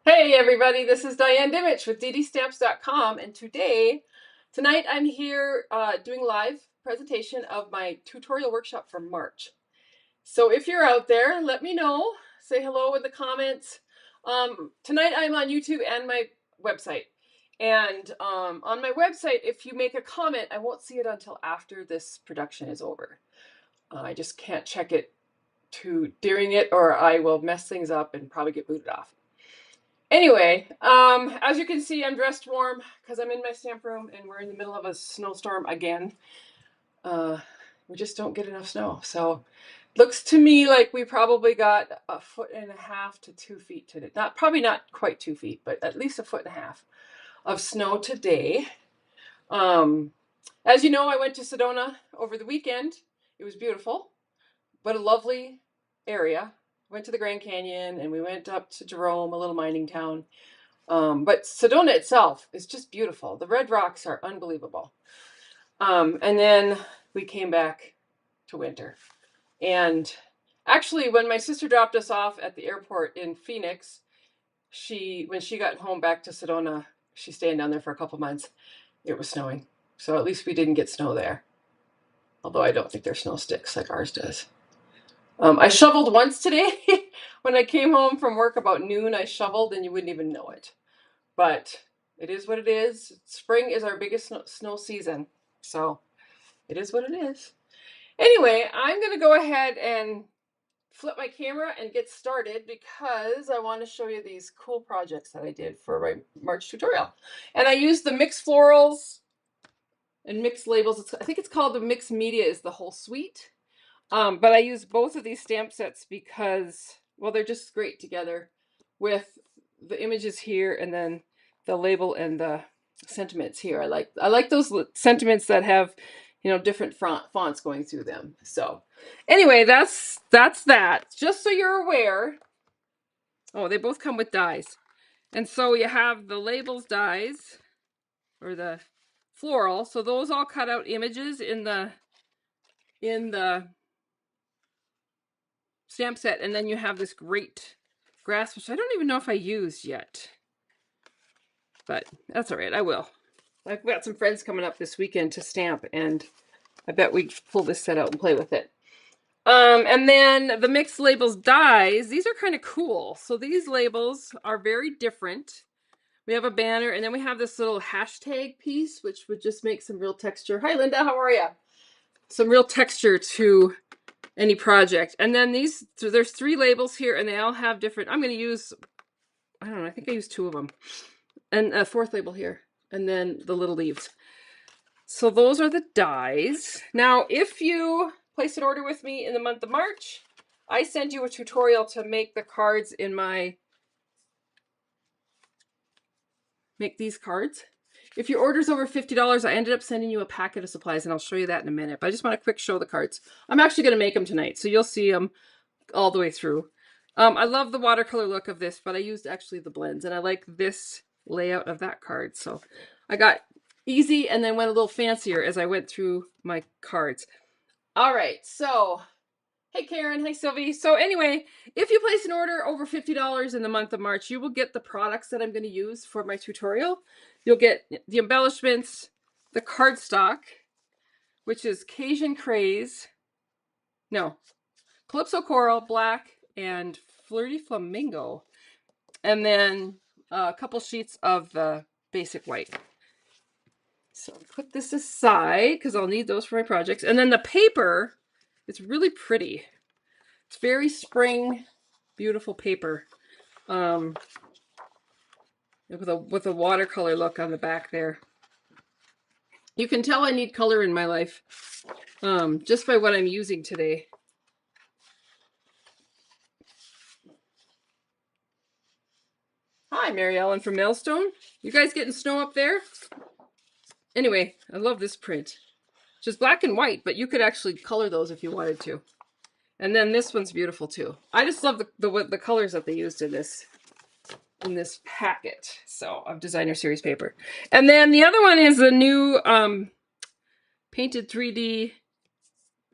Hey everybody, this is Diane Dimich with DDStamps.com, and tonight I'm here doing a live presentation of my tutorial workshop for March. So if you're out there, let me know. Say hello in the comments. Tonight I'm on YouTube and my website. And on my website, if you make a comment, I won't see it until after this production is over. I just can't check it during it, or I will mess things up and probably get booted off. Anyway, as you can see, I'm dressed warm because I'm in my stamp room and we're in the middle of a snowstorm again. We just don't get enough snow. So looks to me like we probably got 1.5 to 2 feet today. Probably not quite 2 feet, but at least 1.5 feet of snow today. As you know, I went to Sedona over the weekend. It was beautiful, but a lovely area. Went to the Grand Canyon and we went up to Jerome, a little mining town. But Sedona itself is just beautiful. The red rocks are unbelievable. And then we came back to winter. And actually, when my sister dropped us off at the airport in Phoenix, when she got home back to Sedona, she's staying down there for a couple months, it was snowing. So at least we didn't get snow there. Although I don't think their snow sticks like ours does. I shoveled once today. When I came home from work about noon, I shoveled and you wouldn't even know it. But it is what it is. Spring is our biggest snow season. So it is what it is. Anyway, I'm going to go ahead and flip my camera and get started because I want to show you these cool projects that I did for my March tutorial. And I used the mixed florals and mixed labels. I think it's called the mixed media is the whole suite. But I use both of these stamp sets because, well, they're just great together with the images here and then the label and the sentiments here. I like those sentiments that have, different fonts going through them. So anyway, that's that. Just so you're aware. Oh, they both come with dies. And so you have the labels dies or the floral. So those all cut out images in the stamp set, and then you have this great grass, which I don't even know if I used yet, but that's all right. I will. I've got some friends coming up this weekend to stamp, and I bet we pull this set out and play with it. And then the mixed labels dies. These are kind of cool. So these labels are very different. We have a banner, and then we have this little hashtag piece, which would just make some real texture. Hi, Linda. How are you? Some real texture to any project. And then so there's 3 labels here and they all have different, I'm going to use, I don't know, I think I used 2 of them. And a 4th label here. And then the little leaves. So those are the dies. Now, if you place an order with me in the month of March, I send you a tutorial to make the cards make these cards. If your order's over $50, I ended up sending you a packet of supplies, and I'll show you that in a minute. But I just want to quick show the cards. I'm actually going to make them tonight, so you'll see them all the way through. I love the watercolor look of this, but I used actually the blends, and I like this layout of that card. So I got easy and then went a little fancier as I went through my cards. All right, so hey Karen, hey Sylvie. So anyway, if you place an order over $50 in the month of March, you will get the products that I'm going to use for my tutorial. You'll get the embellishments, the cardstock, which is Cajun Craze, no, Calypso Coral, Black, and Flirty Flamingo. And then a couple sheets of the basic white. So I'll put this aside because I'll need those for my projects. And then the paper, it's really pretty. It's very spring, beautiful paper. With a watercolor look on the back there. You can tell I need color in my life just by what I'm using today. Hi, Mary Ellen from Mailstone. You guys getting snow up there? Anyway, I love this print. Just black and white, but you could actually color those if you wanted to. And then this one's beautiful too. I just love the colors that they used in this packet. So of designer series paper. And then the other one is the new painted 3D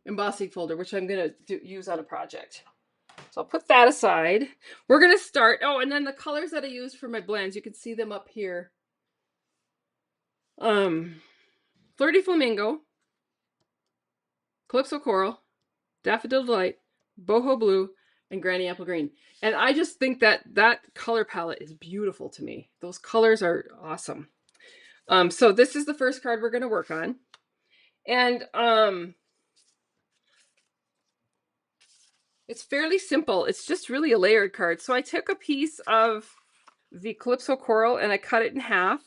embossing folder, which I'm gonna use on a project. So I'll put that aside. We're going to start. Oh, and then the colors that I use for my blends, you can see them up here. Flirty Flamingo, Calypso Coral, Daffodil Delight, Boho Blue, and Granny Apple Green. And I just think that that color palette is beautiful to me. Those colors are awesome. So this is the first card we're going to work on. And it's fairly simple. It's just really a layered card. So I took a piece of the Calypso Coral and I cut it in half,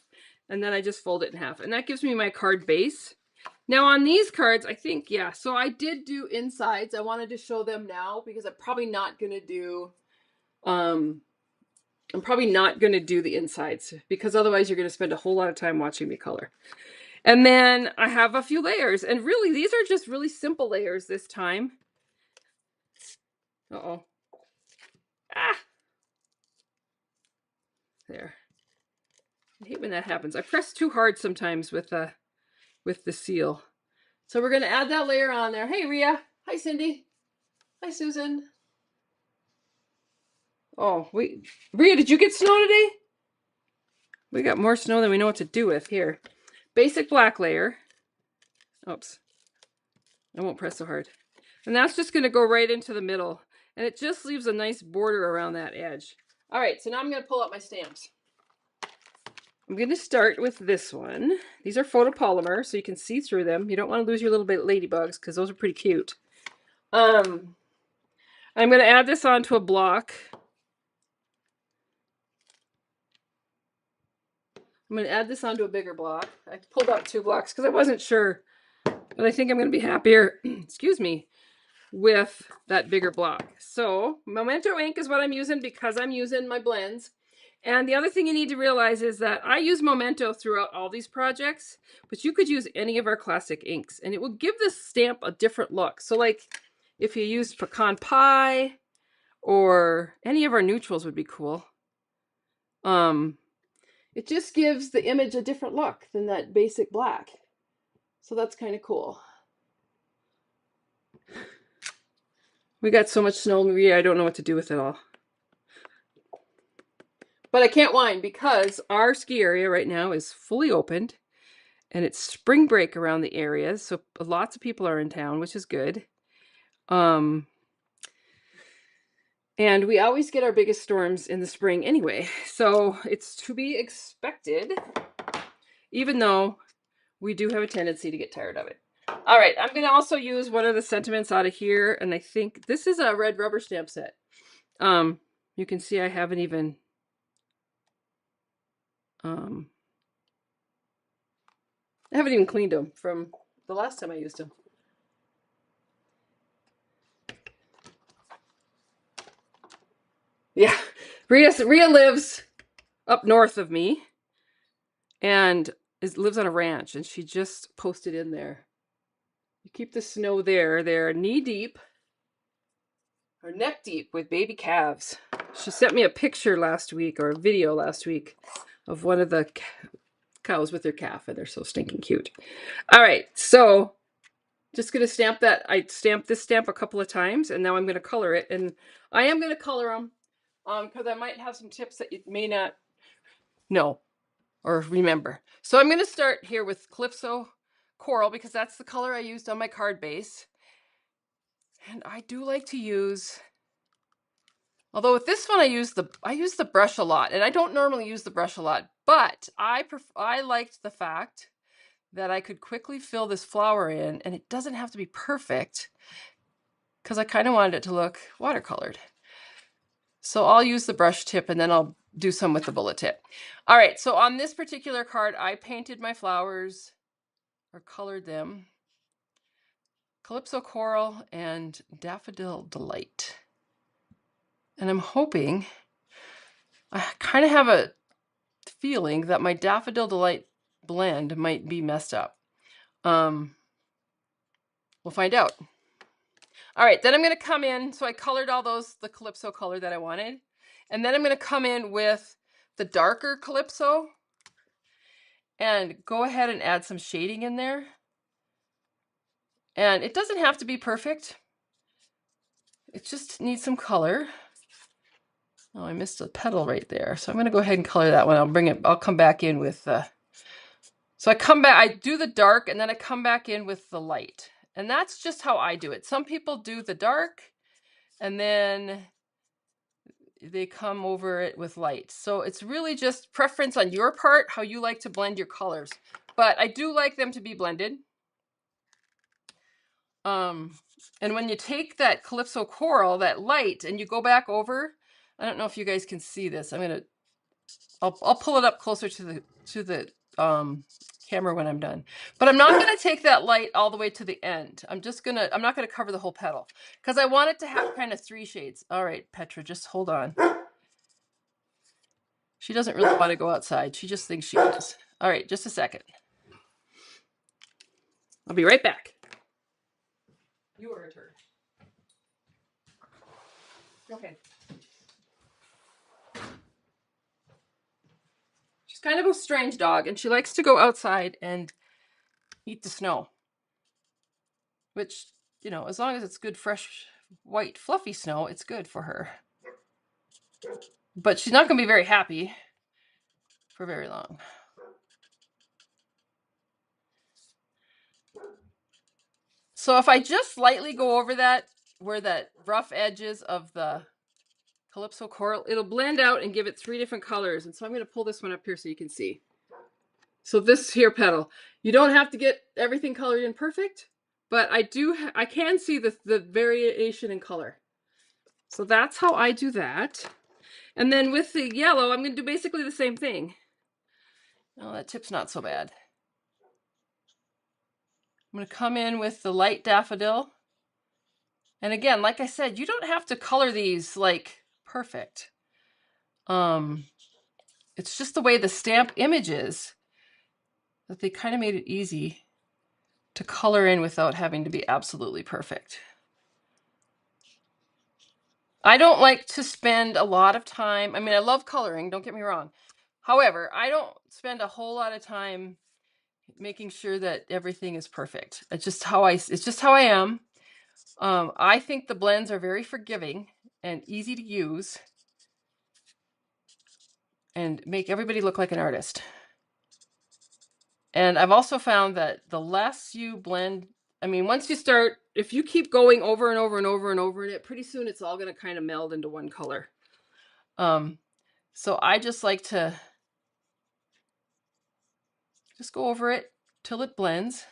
and then I just fold it in half. And that gives me my card base. Now on these cards, I think, yeah, so I did do insides. I wanted to show them now because I'm probably not going to do, the insides because otherwise you're going to spend a whole lot of time watching me color. And then I have a few layers, and really these are just really simple layers this time. Uh-oh. Ah! There. I hate when that happens. I press too hard sometimes with the seal. So we're going to add that layer on there. Hey, Rhea. Hi, Cindy. Hi, Susan. Oh, Rhea, did you get snow today? We got more snow than we know what to do with. Here. Basic black layer. Oops. I won't press so hard. And that's just going to go right into the middle. And it just leaves a nice border around that edge. All right, so now I'm going to pull up my stamps. I'm going to start with this one. These are photopolymer, so you can see through them. You don't want to lose your little bit ladybugs because those are pretty cute. I'm going to add this onto a block. I'm going to add this onto a bigger block. I pulled out 2 blocks because I wasn't sure. But I think I'm going to be happier, excuse me, with that bigger block. So Memento ink is what I'm using because I'm using my blends. And the other thing you need to realize is that I use Memento throughout all these projects, but you could use any of our classic inks and it will give this stamp a different look. So like if you used pecan pie or any of our neutrals would be cool. It just gives the image a different look than that basic black. So that's kind of cool. We got so much snow, Maria, I don't know what to do with it all. But I can't whine because our ski area right now is fully opened and it's spring break around the areas. So lots of people are in town, which is good. And we always get our biggest storms in the spring anyway. So it's to be expected, even though we do have a tendency to get tired of it. All right, I'm going to also use one of the sentiments out of here. And I think this is a red rubber stamp set. You can see I haven't even cleaned them from the last time I used them. Yeah, Rhea lives up north of me and lives on a ranch, and she just posted in there. You keep the snow there. They're knee deep or neck deep with baby calves. She sent me a picture last week or a video last week of one of the cows with their calf, and they're so stinking cute. All right, so just going to stamp that. I stamped this stamp a couple of times, and now I'm going to color it. And I am going to color them because I might have some tips that you may not know or remember. So I'm going to start here with Calypso Coral because that's the color I used on my card base. And I do like to use, although with this one I use the brush a lot, and I don't normally use the brush a lot, but I liked the fact that I could quickly fill this flower in, and it doesn't have to be perfect because I kind of wanted it to look watercolored. So I'll use the brush tip and then I'll do some with the bullet tip. All right, so on this particular card, I painted my flowers or colored them. Calypso Coral and Daffodil Delight. And I'm hoping, I kind of have a feeling that my Daffodil Delight blend might be messed up. We'll find out. All right, then I'm going to come in. So I colored all the Calypso color that I wanted. And then I'm going to come in with the darker Calypso and go ahead and add some shading in there. And it doesn't have to be perfect. it just needs some color. Oh, I missed a petal right there. So I'm going to go ahead and color that one. I'll come back in with so I do the dark and then I come back in with the light. And that's just how I do it. Some people do the dark and then they come over it with light. So it's really just preference on your part, how you like to blend your colors. But I do like them to be blended. And when you take that Calypso Coral, that light, and you go back over, I don't know if you guys can see this. I'll pull it up closer to the camera when I'm done. But I'm not gonna take that light all the way to the end. I'm not gonna cover the whole petal because I want it to have kind of 3 shades. All right, Petra, just hold on. She doesn't really want to go outside. She just thinks she is. All right, just a second. I'll be right back. You are a turd. Okay. She's kind of a strange dog, and she likes to go outside and eat the snow. Which, you know, as long as it's good, fresh, white, fluffy snow, it's good for her. But she's not going to be very happy for very long. So if I just lightly go over that, where that rough edges of the Calypso Coral, it'll blend out and give it 3 different colors. And so I'm going to pull this one up here so you can see. So this here petal, you don't have to get everything colored in perfect, but I can see the variation in color. So that's how I do that. And then with the yellow, I'm going to do basically the same thing. Oh, that tip's not so bad. I'm going to come in with the light daffodil. And again, like I said, you don't have to color these like perfect. It's just the way the stamp image is that they kind of made it easy to color in without having to be absolutely perfect. I don't like to spend a lot of time. I mean, I love coloring, don't get me wrong. However, I don't spend a whole lot of time making sure that everything is perfect. It's just how I am. I think the blends are very forgiving and easy to use and make everybody look like an artist. And I've also found that the less you blend, I mean, once you start, if you keep going over and over and over and over in it, pretty soon it's all going to kind of meld into one color. So I just like to just go over it till it blends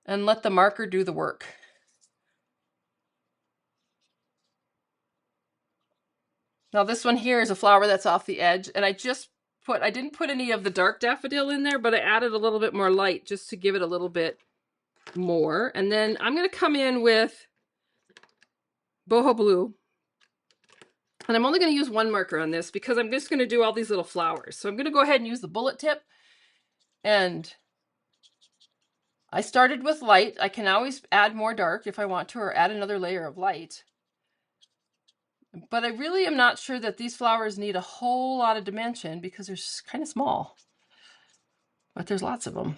and let the marker do the work. Now this one here is a flower that's off the edge, and I didn't put any of the dark daffodil in there, but I added a little bit more light just to give it a little bit more. And then I'm going to come in with boho blue. And I'm only going to use 1 marker on this because I'm just going to do all these little flowers. So I'm going to go ahead and use the bullet tip. And I started with light. I can always add more dark if I want to, or add another layer of light. But I really am not sure that these flowers need a whole lot of dimension because they're kind of small. But there's lots of them.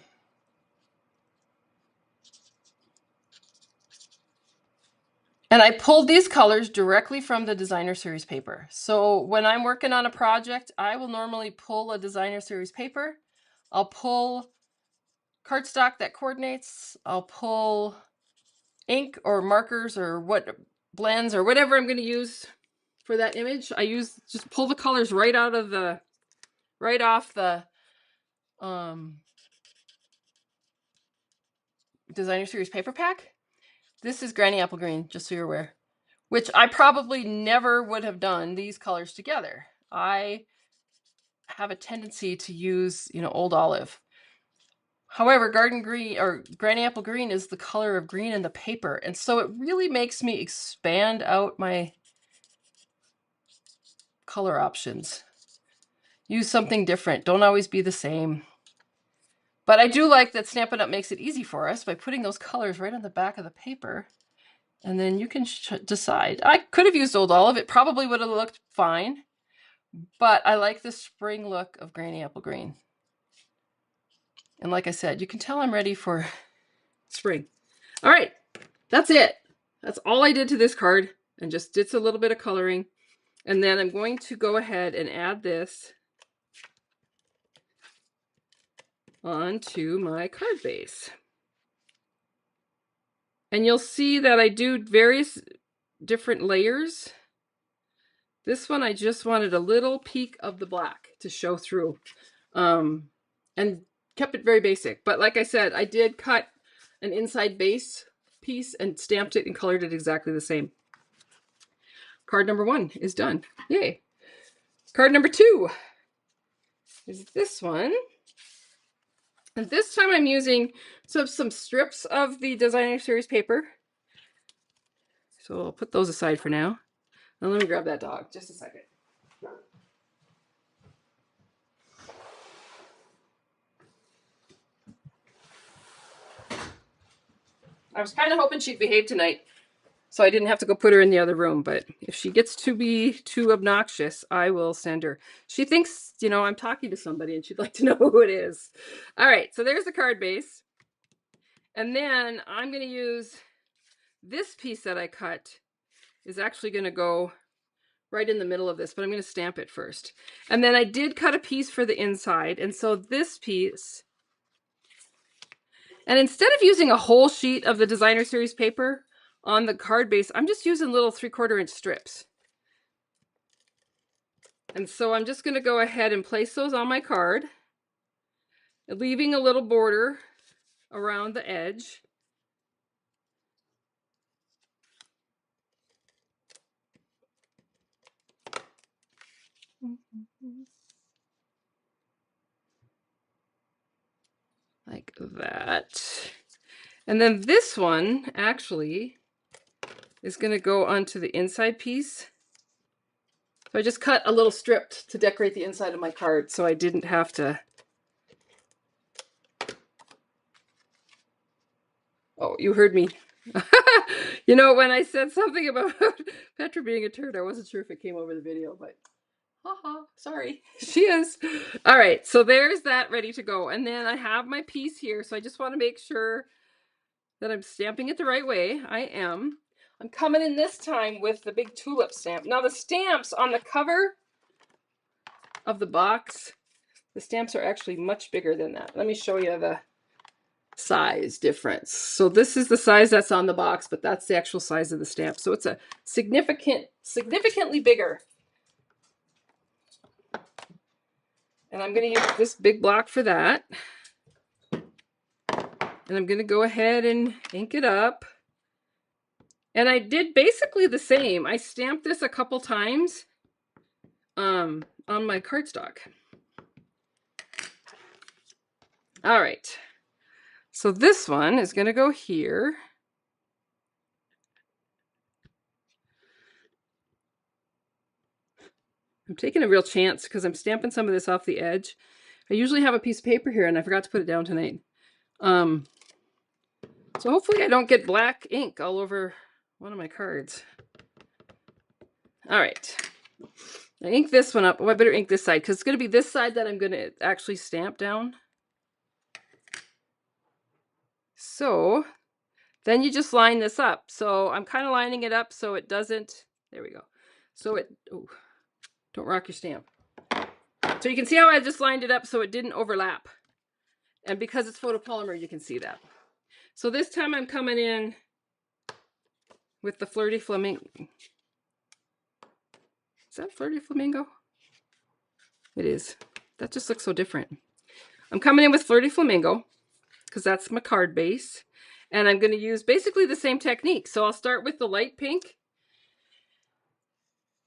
And I pulled these colors directly from the designer series paper. So when I'm working on a project, I will normally pull a designer series paper. I'll pull cardstock that coordinates. I'll pull ink or markers or what blends or whatever I'm going to use for that image. Just pull the colors right off the designer series paper pack. This is Granny Apple Green, just so you're aware, which I probably never would have done these colors together. I have a tendency to use, Old Olive. However, Garden Green or Granny Apple Green is the color of green in the paper, and so it really makes me expand out my color options. Use something different. Don't always be the same. But I do like that Stampin' Up! Makes it easy for us by putting those colors right on the back of the paper. And then you can decide. I could have used Old Olive. It probably would have looked fine. But I like the spring look of Granny Apple Green. And like I said, you can tell I'm ready for spring. All right, that's it. That's all I did to this card, and just did a little bit of coloring. And then I'm going to go ahead and add this onto my card base. And you'll see that I do various different layers. This one, I just wanted a little peek of the black to show through, and kept it very basic. But like I said, I did cut an inside base piece and stamped it and colored it exactly the same. Card number 1 is done. Yay. Card number 2 is this one. And this time I'm using some strips of the Designer Series paper. So I'll put those aside for now. Now let me grab that dog, just a second. I was kind of hoping she'd behave tonight, so I didn't have to go put her in the other room. But if she gets to be too obnoxious, I will send her. She thinks, you know, I'm talking to somebody and she'd like to know who it is. All right, so there's the card base. And then I'm going to use this piece that I cut is actually going to go right in the middle of this, but I'm going to stamp it first. And then I did cut a piece for the inside. And so this piece, and instead of using a whole sheet of the Designer Series paper on the card base, I'm just using little 3/4 inch strips. And so I'm just going to go ahead and place those on my card, leaving a little border around the edge. Like that. And then this one actually is going to go onto the inside piece. So I just cut a little strip to decorate the inside of my card so I didn't have to. Oh, you heard me. You know, when I said something about Petra being a turd, I wasn't sure if it came over the video, but haha, sorry. She is. All right, so there's that ready to go. And then I have my piece here, so I just want to make sure that I'm stamping it the right way. I am. I'm coming in this time with the big tulip stamp. Now the stamps on the cover of the box, the stamps are actually much bigger than that. Let me show you the size difference. So this is the size that's on the box, but that's the actual size of the stamp. So it's a significantly bigger. And I'm going to use this big block for that. And I'm going to go ahead and ink it up. And I did basically the same. I stamped this a couple times on my cardstock. All right. So this one is going to go here. I'm taking a real chance because I'm stamping some of this off the edge. I usually have a piece of paper here and I forgot to put it down tonight. So hopefully I don't get black ink all over one of my cards. All right. I ink this one up. Oh, I better ink this side because it's going to be this side that I'm going to actually stamp down. So then you just line this up. So I'm kind of lining it up so it doesn't, there we go. So it, oh, don't rock your stamp. So you can see how I just lined it up so it didn't overlap. And because it's photopolymer, you can see that. So this time I'm coming in with the Flirty Flamingo. Is that Flirty Flamingo? It is. That just looks so different. I'm coming in with Flirty Flamingo because that's my card base. And I'm going to use basically the same technique. So I'll start with the light pink.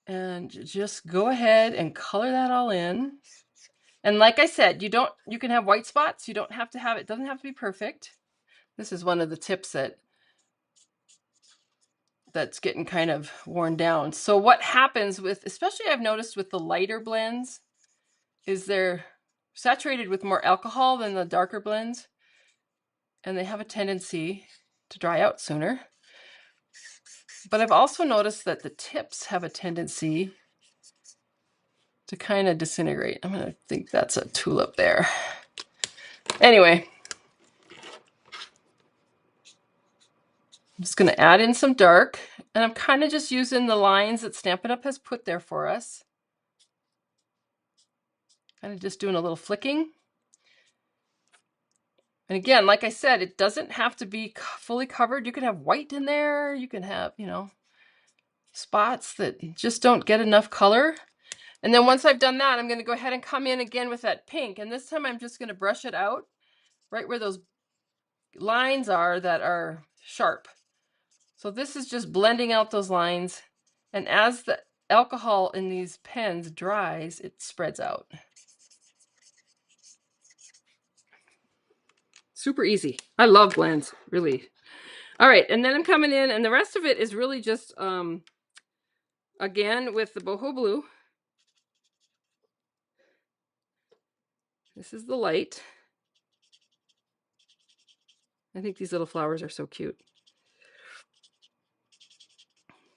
And just go ahead and color that all in. And like I said, you can have white spots. You don't have to have, it doesn't have to be perfect. This is one of the tips that's getting kind of worn down. So what happens with, especially I've noticed with the lighter blends, is they're saturated with more alcohol than the darker blends. And they have a tendency to dry out sooner. But I've also noticed that the tips have a tendency to kind of disintegrate. I'm going to think that's a tulip there. Anyway. I'm just going to add in some dark, and I'm kind of just using the lines that Stampin' Up! Has put there for us. Kind of just doing a little flicking. And again, like I said, it doesn't have to be fully covered. You can have white in there. You can have, you know, spots that just don't get enough color. And then once I've done that, I'm going to go ahead and come in again with that pink. And this time I'm just going to brush it out right where those lines are that are sharp. So this is just blending out those lines. And as the alcohol in these pens dries, it spreads out. Super easy. I love blends, really. All right, and then I'm coming in, and the rest of it is really just, again, with the boho blue. This is the light. I think these little flowers are so cute.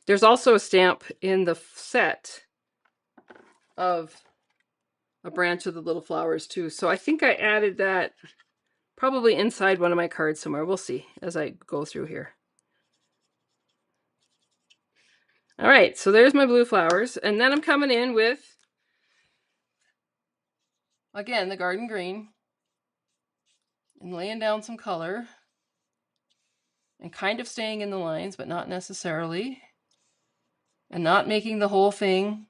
There's also a stamp in the set of a branch of the little flowers too. So I think I added that probably inside one of my cards somewhere. We'll see as I go through here. All right, so there's my blue flowers. And then I'm coming in with, again, the garden green and laying down some color and kind of staying in the lines, but not necessarily, and not making the whole thing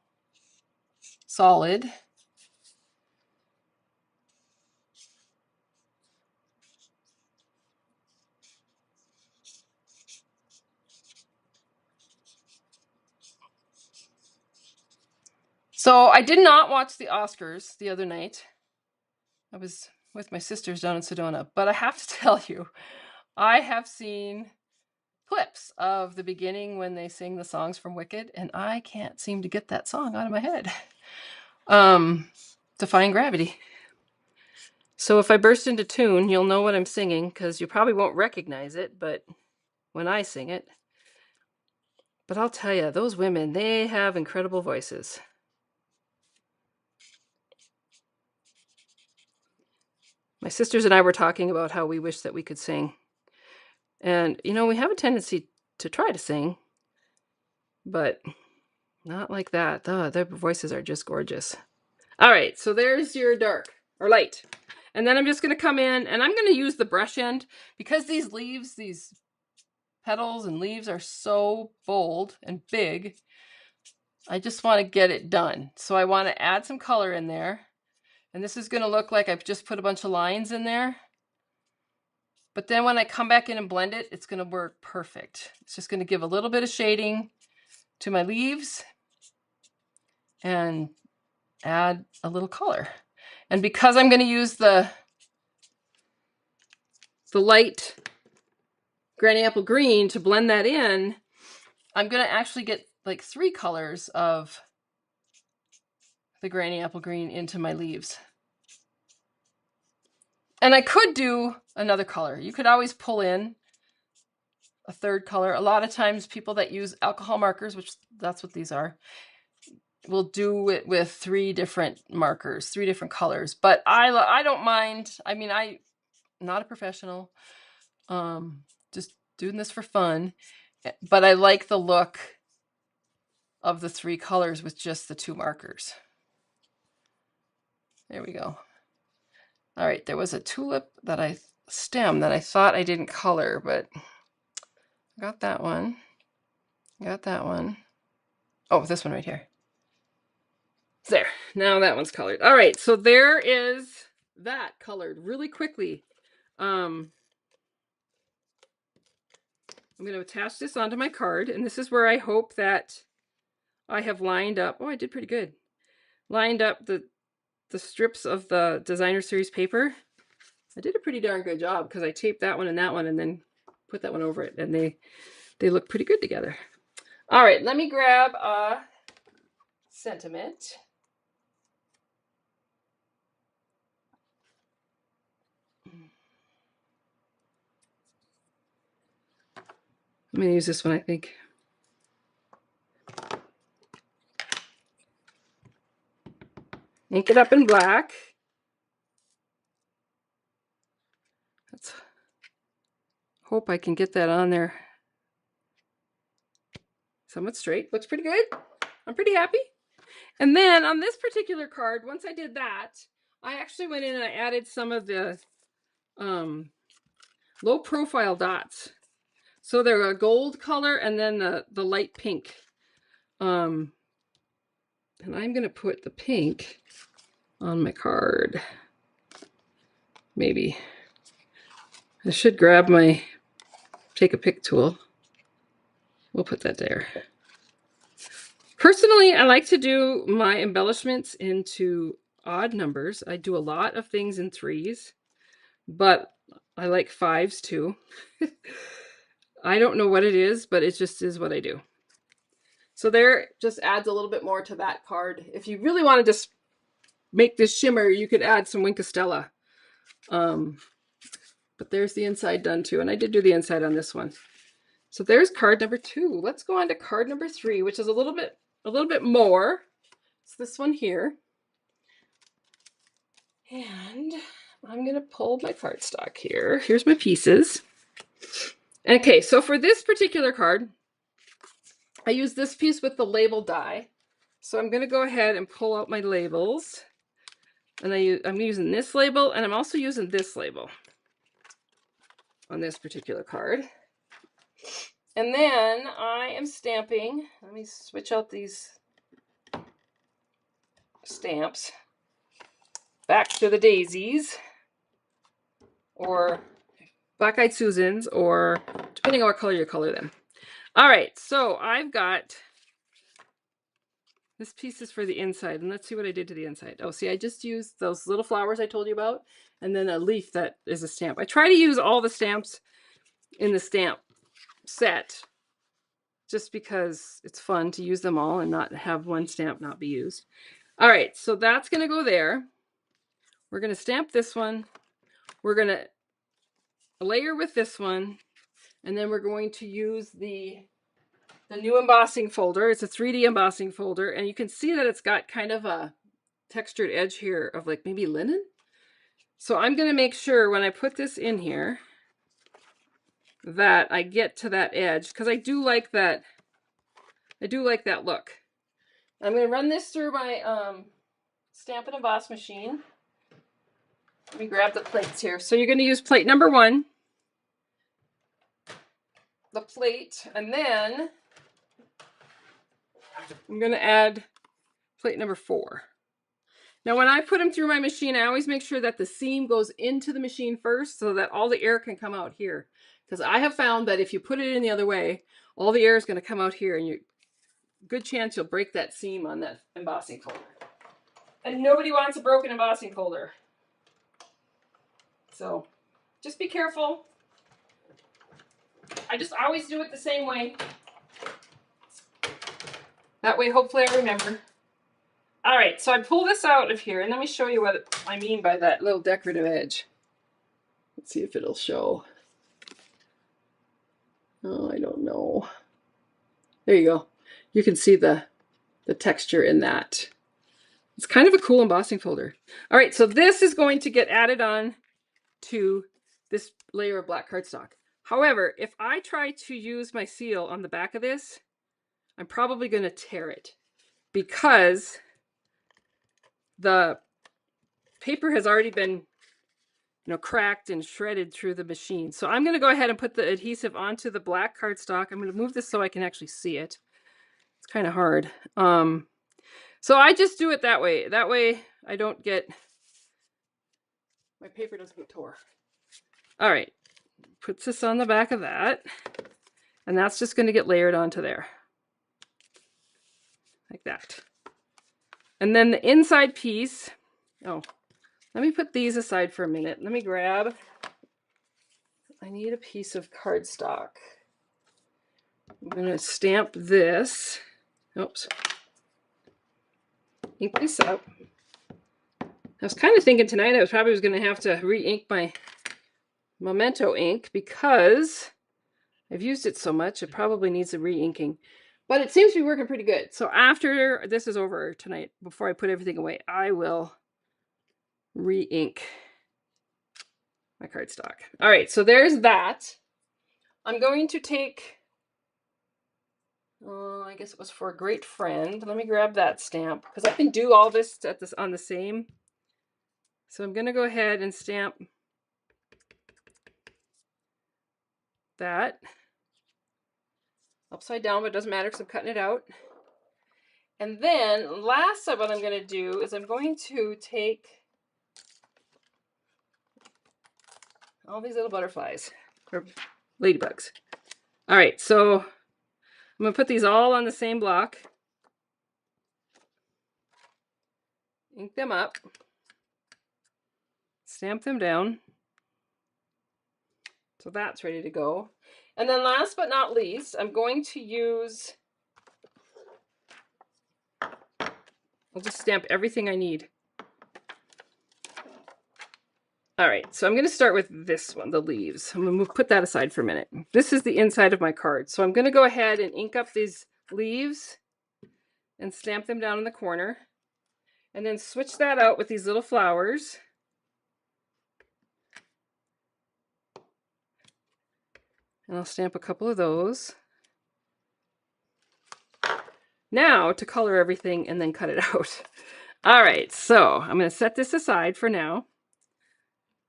solid. So I did not watch the Oscars the other night. I was with my sisters down in Sedona, but I have to tell you, I have seen clips of the beginning when they sing the songs from Wicked, and I can't seem to get that song out of my head. Defying Gravity. So if I burst into tune, you'll know what I'm singing, because you probably won't recognize it, but when I sing it. But I'll tell you, those women, they have incredible voices. My sisters and I were talking about how we wish that we could sing. And, you know, we have a tendency to try to sing, but not like that. Their voices are just gorgeous. All right, so there's your dark, or light. And then I'm just going to come in, and I'm going to use the brush end, because these leaves, these petals and leaves are so bold and big. I just want to get it done. So I want to add some color in there. And this is going to look like I've just put a bunch of lines in there. But then when I come back in and blend it, it's going to work perfect. It's just going to give a little bit of shading to my leaves and add a little color. And because I'm going to use the light granny apple green to blend that in, I'm going to actually get like 3 colors of the granny apple green into my leaves. And I could do another color. You could always pull in a 3rd color. A lot of times people that use alcohol markers, which that's what these are, will do it with 3 different markers, 3 different colors. But I don't mind. I mean, I'm not a professional, just doing this for fun. But I like the look of the 3 colors with just the 2 markers. There we go. All right, there was a tulip stem that I thought I didn't color, but I got that one. Got that one. Oh, this one right here. There, now that one's colored. All right, so there is that colored really quickly. I'm going to attach this onto my card, and this is where I hope that I have lined up. Oh, I did pretty good. Lined up the strips of the designer series paper. I did a pretty darn good job because I taped that one and then put that one over it, and they look pretty good together. All right, let me grab a sentiment. I'm going to use this one, I think. Ink it up in black. Let's hope I can get that on there somewhat straight. Looks pretty good. I'm pretty happy. And then on this particular card, once I did that, I actually went in and I added some of the low profile dots. So they're a gold color and then the light pink. And I'm going to put the pink on my card. Maybe. I should grab my take a pick tool. We'll put that there. Personally, I like to do my embellishments into odd numbers. I do a lot of things in 3s, but I like 5s too. I don't know what it is, but it just is what I do. So there just adds a little bit more to that card. If you really want to just make this shimmer, you could add some Wink of Stella. But there's the inside done too. And I did do the inside on this one. So there's card number 2. Let's go on to card number 3, which is a little bit more. It's this one here. And I'm going to pull my cardstock here. Here's my pieces. Okay, so for this particular card, I use this piece with the label die. So I'm going to go ahead and pull out my labels. And I'm using this label, and I'm also using this label on this particular card. And then I am stamping. Let me switch out these stamps. Back to the daisies, or black-eyed Susans, or depending on what color you color them. All right, so I've got this piece is for the inside, and let's see what I did to the inside. Oh, see, I just used those little flowers I told you about, and then a leaf that is a stamp. I try to use all the stamps in the stamp set just because it's fun to use them all and not have one stamp not be used. All right, so that's going to go there. We're going to stamp this one. We're going to layer with this one, and then we're going to use the new embossing folder. It's a 3D embossing folder, and you can see that it's got kind of a textured edge here of like maybe linen. So I'm going to make sure when I put this in here that I get to that edge, because I do like that. I do like that look. I'm going to run this through my Stamp and Emboss machine. Let me grab the plates here. So you're going to use plate number 1, the plate, and then I'm going to add plate number 4. Now when I put them through my machine, I always make sure that the seam goes into the machine first so that all the air can come out here. Because I have found that if you put it in the other way, all the air is going to come out here, and you good chance you'll break that seam on that embossing folder. And nobody wants a broken embossing folder. So just be careful. I just always do it the same way. That way, hopefully I remember. All right, so I pull this out of here, and let me show you what I mean by that little decorative edge. Let's see if it'll show. Oh, I don't know. There you go. You can see the texture in that. It's kind of a cool embossing folder. All right, so this is going to get added on to this layer of black cardstock. However, if I try to use my seal on the back of this, I'm probably going to tear it because the paper has already been, cracked and shredded through the machine. So I'm going to go ahead and put the adhesive onto the black cardstock. I'm going to move this so I can actually see it. It's kind of hard. So I just do it that way. That way I don't get, my paper doesn't get tore. All right, puts this on the back of that, and that's just going to get layered onto there. Like that. And then the inside piece, let me put these aside for a minute. Let me grab, I need a piece of cardstock. I'm going to stamp this. Oops. Ink this up. I was kind of thinking tonight I was probably going to have to re-ink my Memento ink because I've used it so much, it probably needs a re-inking. But it seems to be working pretty good. So after this is over tonight, before I put everything away, I will re-ink my cardstock. All right, so there's that. I'm going to take I guess it was for a great friend. Let me grab that stamp because I can do all this on the same. So I'm going to go ahead and stamp that upside down, but it doesn't matter because I'm cutting it out. And then last what I'm going to do is I'm going to take all these little butterflies or ladybugs. All right, so I'm going to put these all on the same block. Ink them up. Stamp them down. So that's ready to go. And then last but not least, I'm going to use, I'll just stamp everything I need. All right, so I'm going to start with this one, the leaves. I'm going to put that aside for a minute. This is the inside of my card. So I'm going to go ahead and ink up these leaves and stamp them down in the corner. And then switch that out with these little flowers. And I'll stamp a couple of those. Now to color everything and then cut it out. All right, so I'm going to set this aside for now.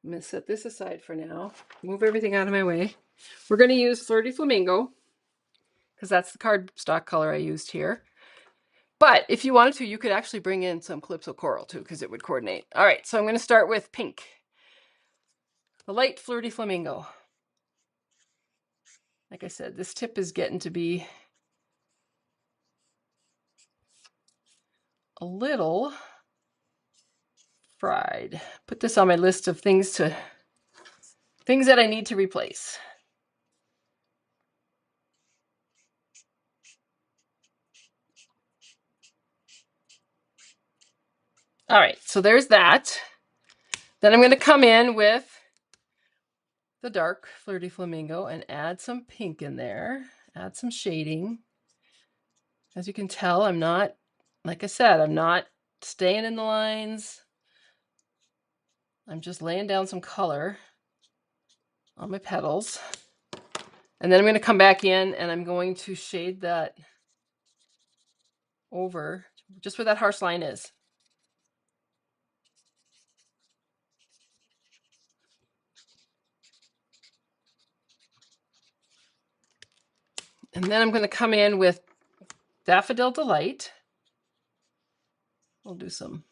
Move everything out of my way. We're going to use Flirty Flamingo because that's the cardstock color I used here. But if you wanted to, you could actually bring in some Calypso Coral too because it would coordinate. All right, so I'm going to start with pink. The light Flirty Flamingo. Like I said, this tip is getting to be a little fried. Put this on my list of things that I need to replace. All right, so there's that. Then I'm going to come in with the dark Flirty Flamingo and add some pink in there, add some shading. As you can tell, I'm not, like I said, I'm not staying in the lines. I'm just laying down some color on my petals. And then I'm going to come back in and I'm going to shade that over just where that harsh line is. And then I'm going to come in with Daffodil Delight. We'll do some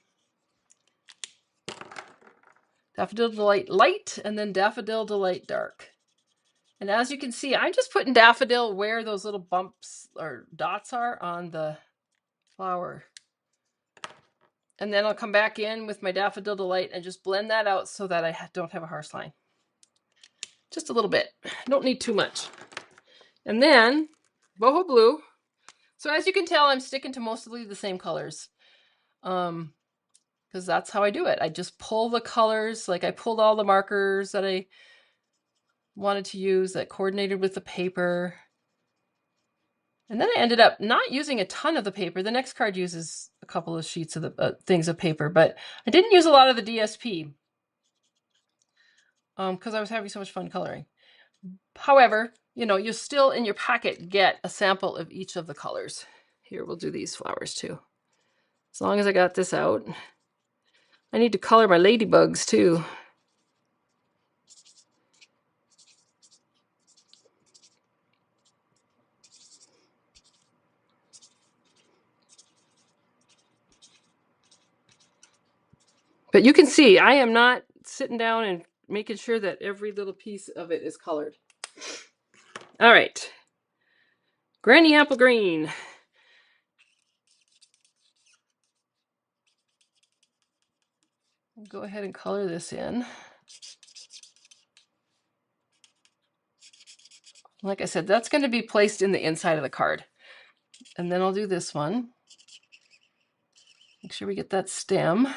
Daffodil Delight Light and then Daffodil Delight Dark. And as you can see, I'm just putting daffodil where those little bumps or dots are on the flower. And then I'll come back in with my Daffodil Delight and just blend that out so that I don't have a harsh line. Just a little bit. Don't need too much. And then Boho Blue. So as you can tell, I'm sticking to mostly the same colors. Because that's how I do it. I just pull the colors. Like I pulled all the markers that I wanted to use that coordinated with the paper. And then I ended up not using a ton of the paper. The next card uses a couple of sheets of the things of paper, but I didn't use a lot of the DSP because I was having so much fun coloring. However, you know, you still in your packet get a sample of each of the colors. Here, we'll do these flowers too. As long as I got this out. I need to color my ladybugs too. But you can see I am not sitting down and making sure that every little piece of it is colored. All right. Granny Apple Green. Go ahead and color this in. Like I said, that's going to be placed in the inside of the card. And then I'll do this one. Make sure we get that stem.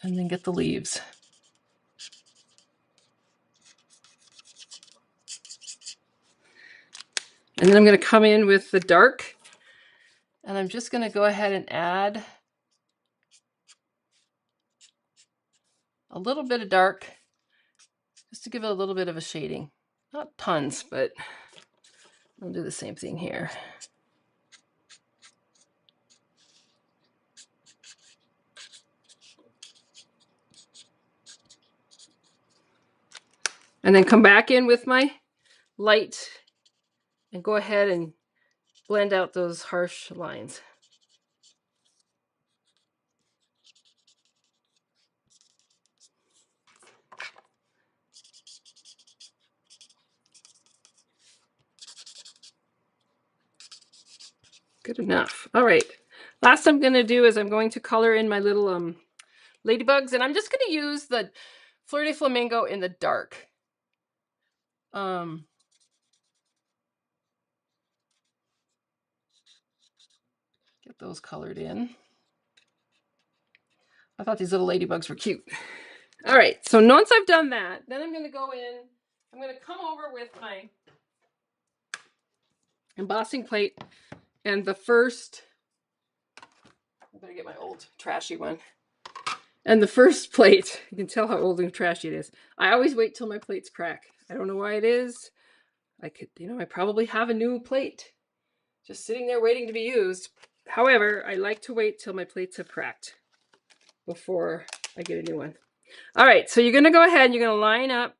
And then get the leaves. And then I'm going to come in with the dark. And I'm just going to go ahead and add a little bit of dark just to give it a little bit of a shading. Not tons, but I'll do the same thing here. And then come back in with my light and go ahead and blend out those harsh lines. Good enough. All right. Last I'm going to do is I'm going to color in my little ladybugs, and I'm just going to use the Fleur de Flamingo in the dark. Get those colored in. I thought these little ladybugs were cute. All right, so once I've done that, then I'm going to go in, I'm going to come over with my embossing plate, and the first, I better get my old trashy one. And the first plate, you can tell how old and trashy it is. I always wait till my plates crack. I don't know why it is. I could, I probably have a new plate just sitting there waiting to be used. However, I like to wait till my plates have cracked before I get a new one. All right, so you're going to go ahead and you're going to line up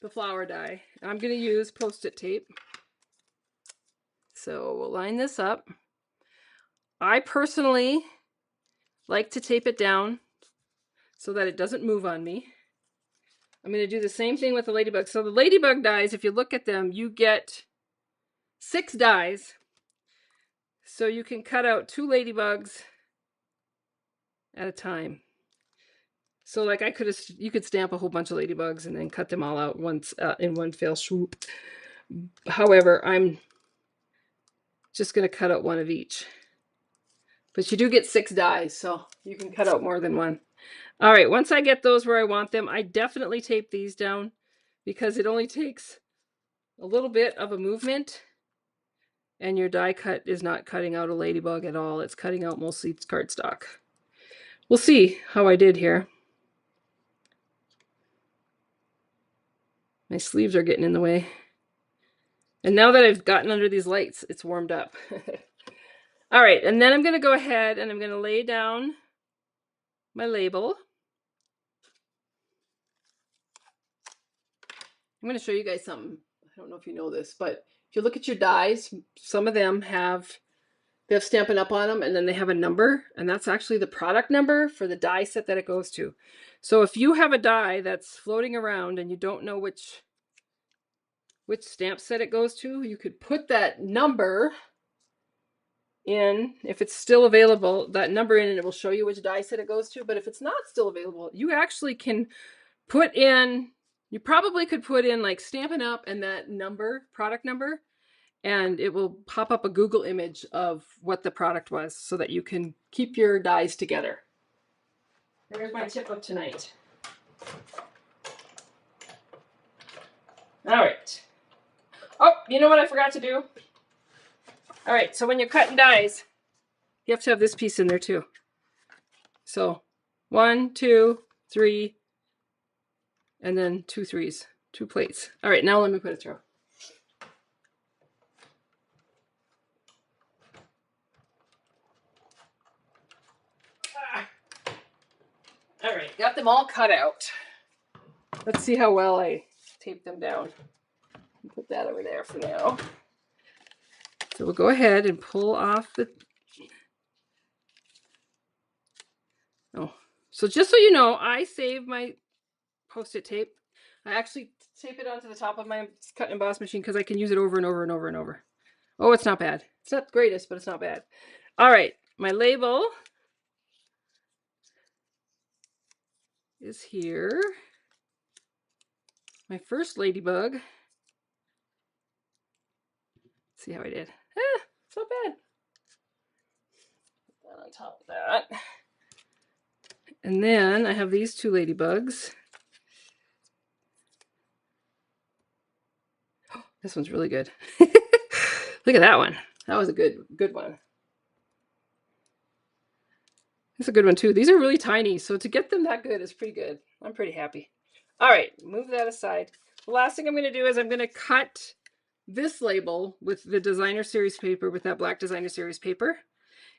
the flower die. I'm going to use Post-it tape. So we'll line this up. I personally like to tape it down so that it doesn't move on me. I'm going to do the same thing with the ladybug. So the ladybug dies, if you look at them, you get 6 dies. So you can cut out 2 ladybugs at a time. So like you could stamp a whole bunch of ladybugs and then cut them all out once in one fell swoop. However, I'm just going to cut out 1 of each. But you do get 6 dies, so you can cut out more than 1. All right, once I get those where I want them, I definitely tape these down because it only takes a little bit of a movement, and your die cut is not cutting out a ladybug at all. It's cutting out mostly cardstock. We'll see how I did here. My sleeves are getting in the way. And now that I've gotten under these lights, it's warmed up. All right, and then I'm going to go ahead and I'm going to lay down my label. I'm going to show you guys something. I don't know if you know this, but if you look at your dies, some of them have Stampin' Up on them, and then they have a number, and that's actually the product number for the die set that it goes to. So if you have a die that's floating around and you don't know which stamp set it goes to, you could put that number in, if it's still available, that number in, and it will show you which die set it goes to. But if it's not still available, you actually can put in, you probably could put in like Stampin' Up and that number, product number, and it will pop up a Google image of what the product was so that you can keep your dies together. There's my tip of tonight. All right. Oh, you know what I forgot to do? All right, so when you're cutting dies, you have to have this piece in there too. So 1, 2, 3, and then 2 3s, 2 plates. All right, now let me put it through. All right, got them all cut out. Let's see how well I taped them down. Put that over there for now. So we'll go ahead and pull off the... Oh, so just so you know, I save my Post-it tape. I actually tape it onto the top of my cut and emboss machine because I can use it over and over and over and over. Oh, it's not bad. It's not the greatest, but it's not bad. All right, my label is here. My first ladybug. Let's see how I did. It's not bad. Put that on top of that. And then I have these 2 ladybugs. Oh, this one's really good. Look at that one. That was a good one. It's a good one too. These are really tiny, so to get them that good is pretty good. I'm pretty happy. All right, move that aside. The last thing I'm going to do is I'm going to cut this label with the designer series paper, with that black designer series paper.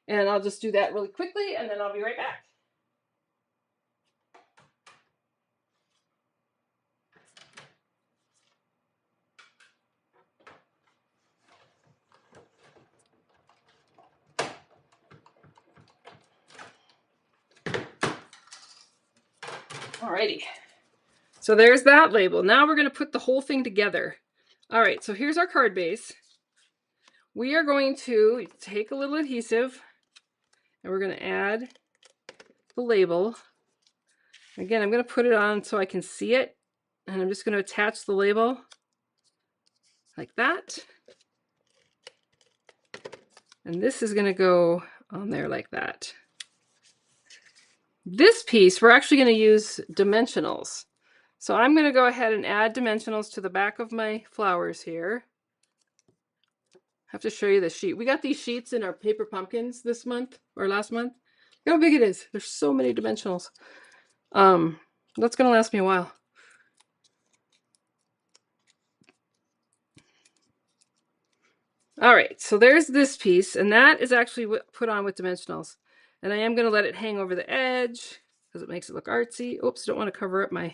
And I'll just do that really quickly and then I'll be right back. Alrighty. So there's that label. Now we're going to put the whole thing together. All right, so here's our card base. We are going to take a little adhesive and we're going to add the label. Again, I'm going to put it on so I can see it. And I'm just going to attach the label like that. And this is going to go on there like that. This piece, we're actually going to use dimensionals. So I'm going to go ahead and add dimensionals to the back of my flowers here. I have to show you the sheet. We got these sheets in our paper pumpkins this month or last month. Look how big it is. There's so many dimensionals. That's going to last me a while. All right, so there's this piece, and that is actually put on with dimensionals. And I am going to let it hang over the edge because it makes it look artsy. Oops, don't want to cover up my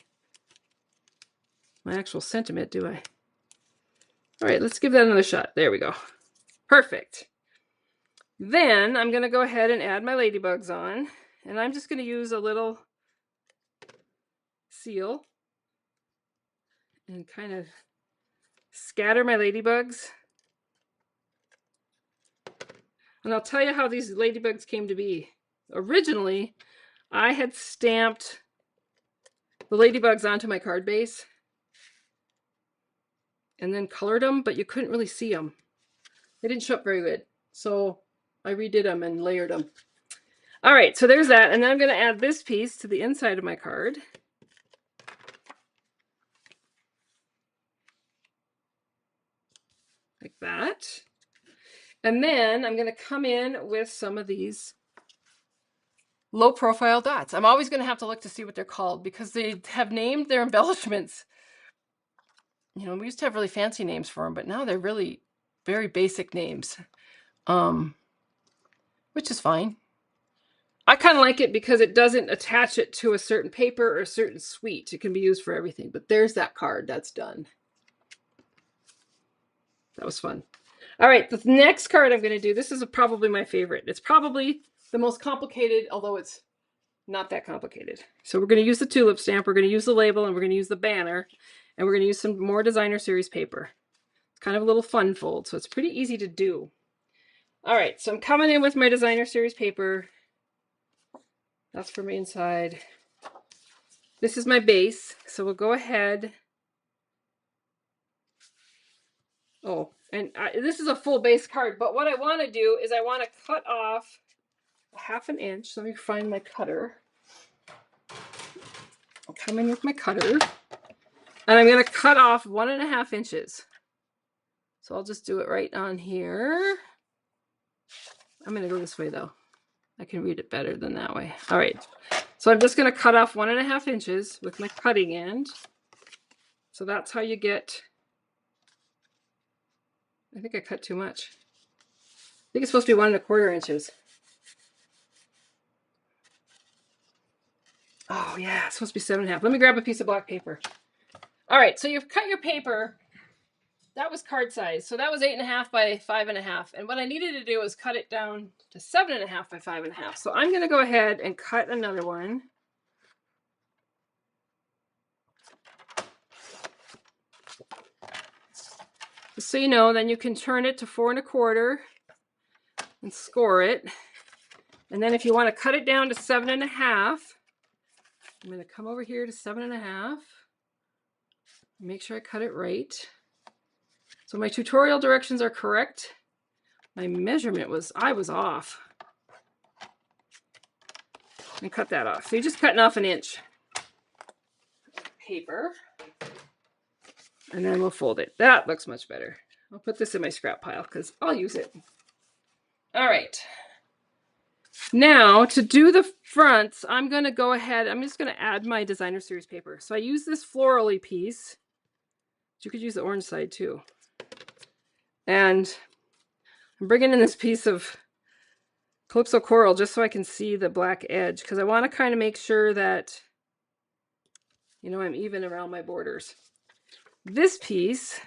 actual sentiment, do I? All right, let's give that another shot. There we go. Perfect. Then I'm going to go ahead and add my ladybugs on, and I'm just going to use a little seal and kind of scatter my ladybugs. And I'll tell you how these ladybugs came to be. Originally, I had stamped the ladybugs onto my card base and then colored them, but you couldn't really see them. They didn't show up very good. So I redid them and layered them. All right, so there's that. And then I'm going to add this piece to the inside of my card. Like that. And then I'm going to come in with some of these low profile dots. I'm always going to have to look to see what they're called because they have named their embellishments. You know, we used to have really fancy names for them, but now they're really very basic names, which is fine. I kind of like it because it doesn't attach it to a certain paper or a certain suite. It can be used for everything, but there's that card. That's done. That was fun. All right, the next card I'm going to do, this is probably my favorite. It's probably the most complicated, although it's not that complicated. So we're going to use the tulip stamp, we're going to use the label, and we're going to use the banner, and we're going to use some more designer series paper. It's kind of a little fun fold, so it's pretty easy to do. All right, so I'm coming in with my designer series paper. That's for me inside. This is my base, so we'll go ahead. Oh, and this is a full base card, but what I want to do is I want to cut off ½ an inch. Let me find my cutter. I'll come in with my cutter, and I'm going to cut off 1½ inches. So I'll just do it right on here. I'm going to go this way though. I can read it better than that way. All right. So I'm just going to cut off 1½ inches with my cutting end. So that's how you get, I think I cut too much. I think it's supposed to be 1¼ inches. Oh yeah, it's supposed to be 7½. Let me grab a piece of black paper. All right, so you've cut your paper. That was card size. So that was 8½ by 5½. And what I needed to do was cut it down to 7½ by 5½. So I'm going to go ahead and cut another one. Just so you know, then you can turn it to 4¼ and score it. And then if you want to cut it down to 7½, I'm going to come over here to 7½. Make sure I cut it right. So my tutorial directions are correct. My measurement was, I was off. And cut that off. So you're just cutting off 1 inch paper. And then we'll fold it. That looks much better. I'll put this in my scrap pile because I'll use it. All right. Now, to do the fronts, I'm going to go ahead, I'm just going to add my designer series paper. So I use this florally piece. You could use the orange side too. And I'm bringing in this piece of Calypso Coral just so I can see the black edge, because I want to kind of make sure that, you know, I'm even around my borders. This piece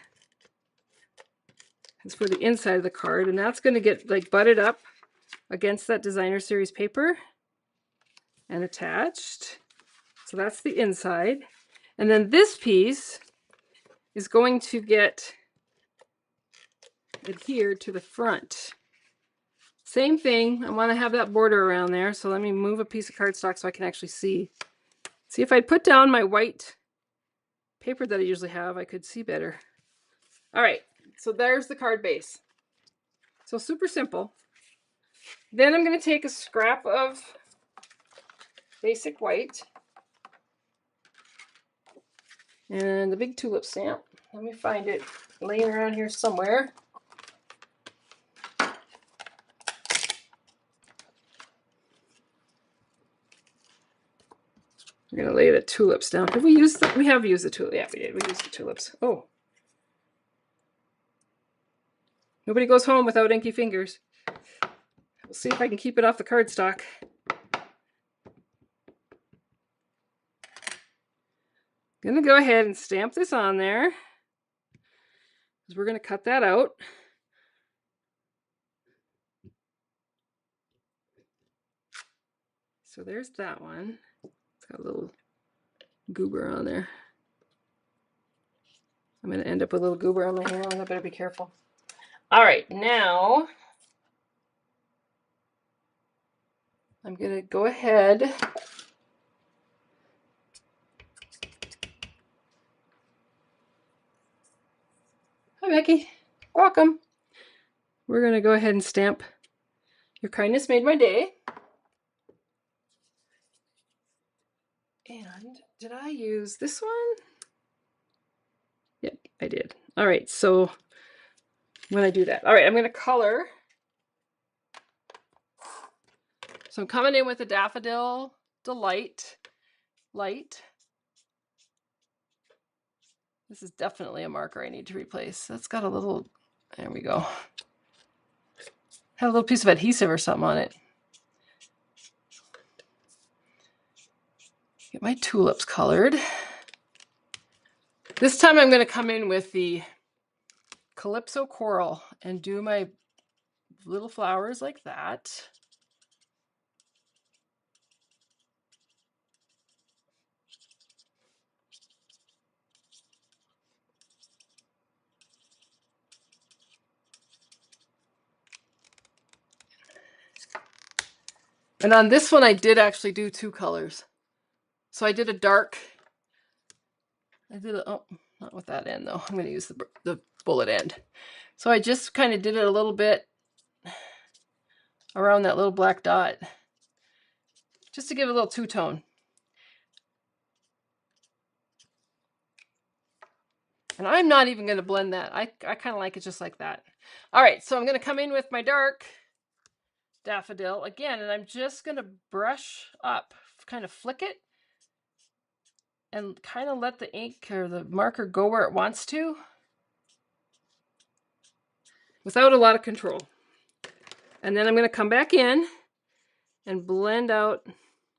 is for the inside of the card, and that's going to get like butted up against that designer series paper and attached. So that's the inside. And then this piece is going to get adhered to the front. Same thing, I want to have that border around there, so let me move a piece of cardstock so I can actually see. See, if I put down my white paper that I usually have, I could see better. All right, so there's the card base. So super simple. Then I'm going to take a scrap of basic white and the big tulip stamp. Let me find it laying around here somewhere. We're going to lay the tulips down. Have we used the, we have used the tulip. Yeah, we did. We used the tulips. Oh. Nobody goes home without inky fingers. We'll see if I can keep it off the cardstock. Gonna go ahead and stamp this on there, because we're gonna cut that out. So there's that one. It's got a little goober on there. I'm gonna end up with a little goober on my hand. I better be careful. All right, now I'm gonna go ahead. Hi, Becky. Welcome. We're gonna go ahead and stamp Your Kindness Made My Day. And did I use this one? Yep, I did. All right, so when I do that. All right, I'm gonna color. So I'm coming in with a Daffodil Delight light. This is definitely a marker I need to replace. That's got a little, there we go. Had a little piece of adhesive or something on it. Get my tulips colored. This time I'm going to come in with the Calypso Coral and do my little flowers like that. And on this one I did actually do two colors. So I did a dark, oh, not with that end though. I'm going to use the bullet end. So I just kind of did it a little bit around that little black dot, just to give it a little two-tone. And I'm not even going to blend that. I kind of like it just like that. All right, so I'm going to come in with my dark daffodil again, and I'm just going to brush up, kind of flick it, and kind of let the ink or the marker go where it wants to, without a lot of control. And then I'm going to come back in and blend out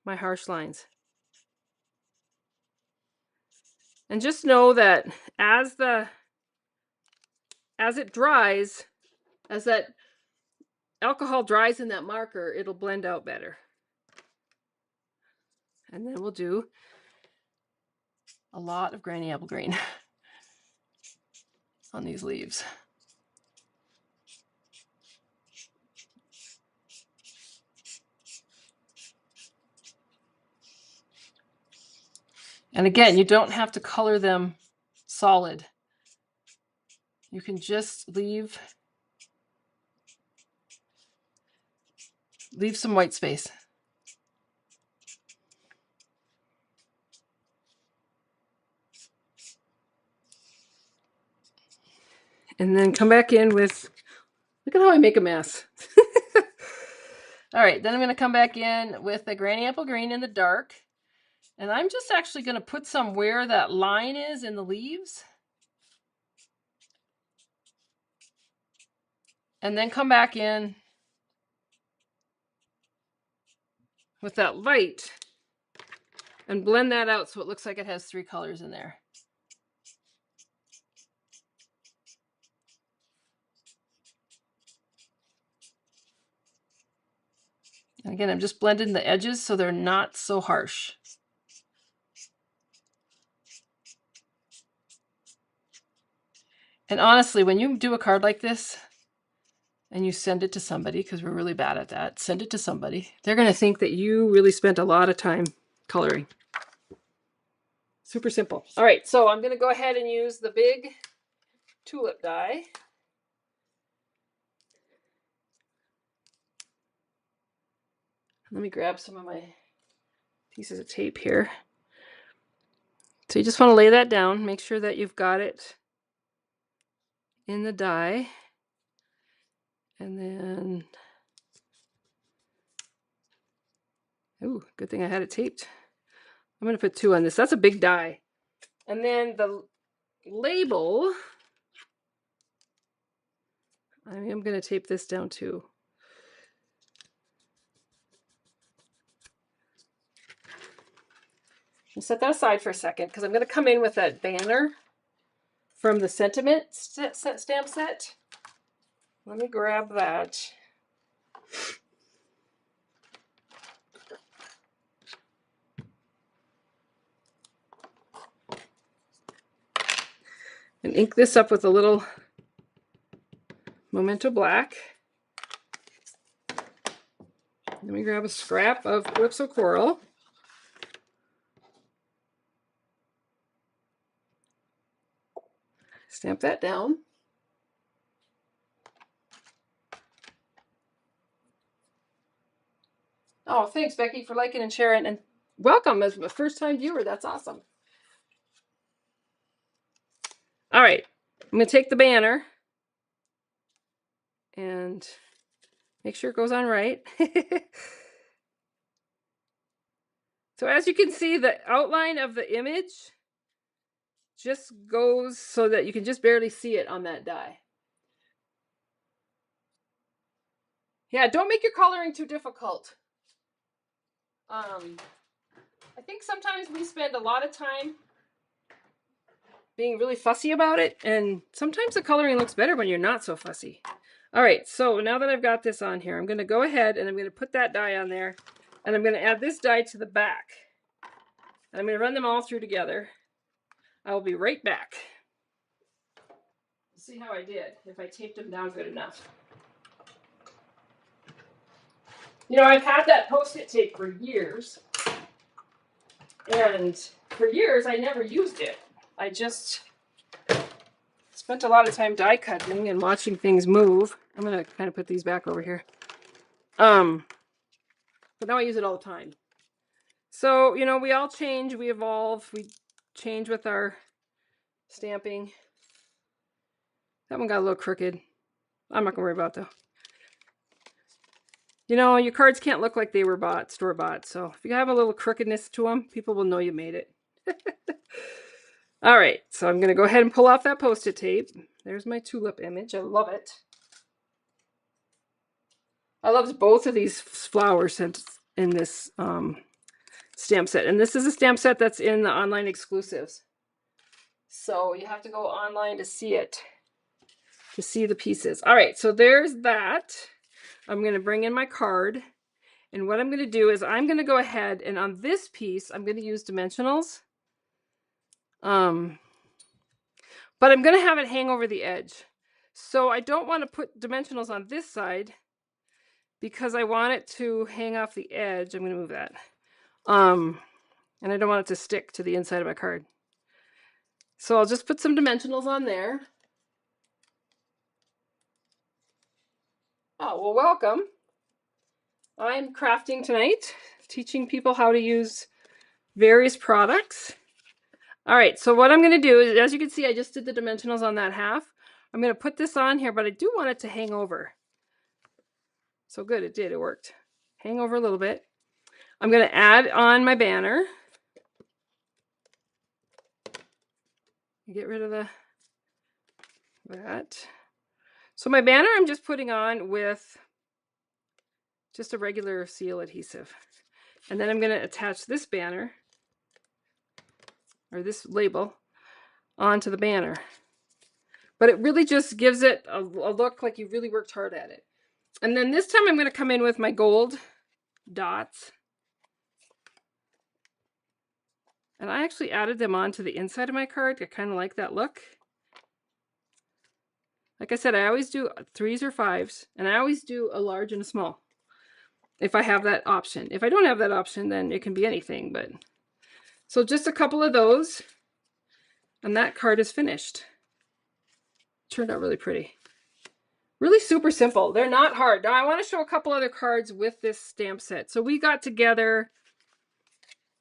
my harsh lines. And just know that as it dries, as that alcohol dries in that marker, it'll blend out better. And then we'll do a lot of Granny Apple Green on these leaves. And again, you don't have to color them solid. You can just leave some white space. And then come back in with, look at how I make a mess. All right, then I'm going to come back in with the Granny Apple Green in the dark. And I'm just actually going to put some where that line is in the leaves. And then come back in with that light and blend that out so it looks like it has 3 colors in there. And again, I'm just blending the edges so they're not so harsh. And honestly, when you do a card like this and you send it to somebody, because we're really bad at that, send it to somebody, they're going to think that you really spent a lot of time coloring. Super simple. All right, so I'm going to go ahead and use the big tulip die. Let me grab some of my pieces of tape here. So you just want to lay that down, make sure that you've got it in the die. And then, ooh, good thing I had it taped. I'm going to put 2 on this. That's a big die. And then the label, I'm going to tape this down too. I'll set that aside for a second because I'm going to come in with that banner from the sentiment stamp set. Let me grab that. And ink this up with a little Memento Black. Let me grab a scrap of Calypso Coral. Stamp that down. Oh, thanks, Becky, for liking and sharing. And welcome as a first-time viewer. That's awesome. All right. I'm going to take the banner and make sure it goes on right. So as you can see, the outline of the image just goes so that you can just barely see it on that die. Yeah, don't make your coloring too difficult. I think sometimes we spend a lot of time being really fussy about it, and sometimes the coloring looks better when you're not so fussy. All right, so now that I've got this on here, I'm going to go ahead and I'm going to put that die on there, and I'm going to add this die to the back. And I'm going to run them all through together. I will be right back. Let's see how I did, if I taped them down good enough. You know, I've had that Post-it tape for years, and for years I never used it. I just spent a lot of time die cutting and watching things move. I'm going to kind of put these back over here. But now I use it all the time. So, you know, we all change, we evolve, we change with our stamping. That one got a little crooked. I'm not going to worry about it, though. You know, your cards can't look like they were bought, store-bought. So if you have a little crookedness to them, people will know you made it. All right, so I'm going to go ahead and pull off that Post-it tape. There's my tulip image. I love it. I loved both of these flowers in this stamp set. And this is a stamp set that's in the online exclusives. So you have to go online to see it, to see the pieces. All right, so there's that. I'm going to bring in my card. And what I'm going to do is I'm going to go ahead and on this piece, I'm going to use dimensionals. But I'm going to have it hang over the edge. So I don't want to put dimensionals on this side because I want it to hang off the edge. I'm going to move that. And I don't want it to stick to the inside of my card. So I'll just put some dimensionals on there. Oh, well, welcome. I'm crafting tonight, teaching people how to use various products. All right, so what I'm going to do is, as you can see, I just did the dimensionals on that half. I'm going to put this on here, but I do want it to hang over. So good, it did, it worked. hang over a little bit. I'm going to add on my banner. Get rid of that. So my banner I'm just putting on with just a regular seal adhesive. And then I'm going to attach this banner, or this label, onto the banner. But it really just gives it a look like you really worked hard at it. And then this time I'm going to come in with my gold dots. And I actually added them onto the inside of my card. I kind of like that look. Like I said, I always do 3s or 5s, and I always do a large and a small if I have that option. If I don't have that option, then it can be anything. But so just a couple of those, and that card is finished. Turned out really pretty. Really super simple. They're not hard. Now I want to show a couple other cards with this stamp set. So we got together,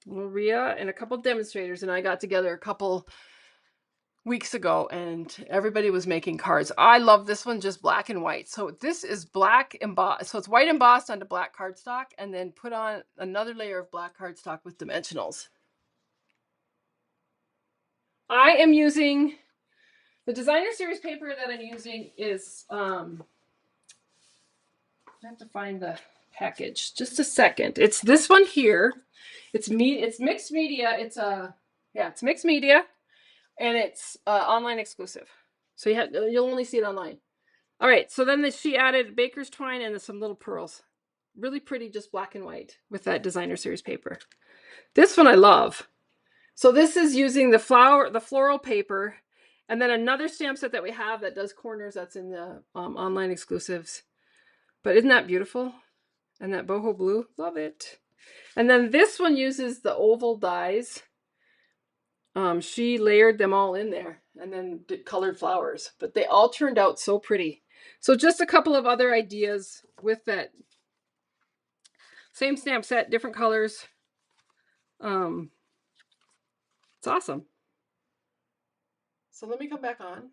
Maria and a couple demonstrators and I got together a couple weeks ago, and everybody was making cards. I love this one, just black and white. So this is black embossed. So it's white embossed onto black cardstock and then put on another layer of black cardstock with dimensionals. I am using the designer series paper that I'm using is I have to find the package. Just a second. It's this one here. It's mixed media. It's mixed media, and it's online exclusive. So you'll only see it online. All right. So then she added baker's twine and some little pearls. Really pretty, just black and white with that designer series paper. This one I love. So this is using the floral paper, and then another stamp set that we have that does corners. That's in the online exclusives. But isn't that beautiful? And that boho blue, love it. And then this one uses the oval dies. She layered them all in there and then did colored flowers, but they all turned out so pretty. So just a couple of other ideas with that same stamp set, different colors. It's awesome. So let me come back on.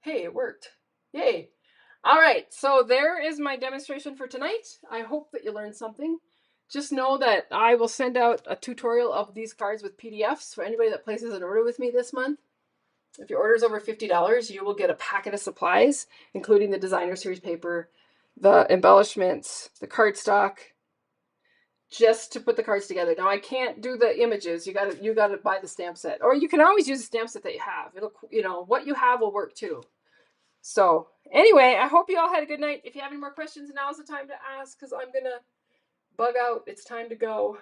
Hey, it worked. Yay. All right, so there is my demonstration for tonight. I hope that you learned something. Just know that I will send out a tutorial of these cards with PDFs for anybody that places an order with me this month. If your order is over $50, you will get a packet of supplies, including the designer series paper, the embellishments, the cardstock, just to put the cards together. Now I can't do the images. You gotta buy the stamp set, or you can always use the stamp set that you have. It'll, what you have will work too. So anyway, I hope you all had a good night. If you have any more questions, now's the time to ask, because I'm going to bug out. It's time to go.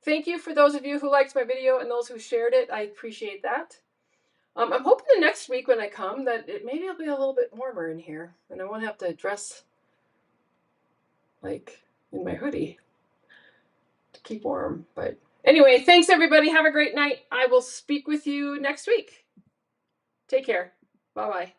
Thank you for those of you who liked my video and those who shared it. I appreciate that. I'm hoping the next week when I come that maybe it'll be a little bit warmer in here and I won't have to dress like in my hoodie to keep warm. But anyway, thanks everybody. Have a great night. I will speak with you next week. Take care. Bye-bye.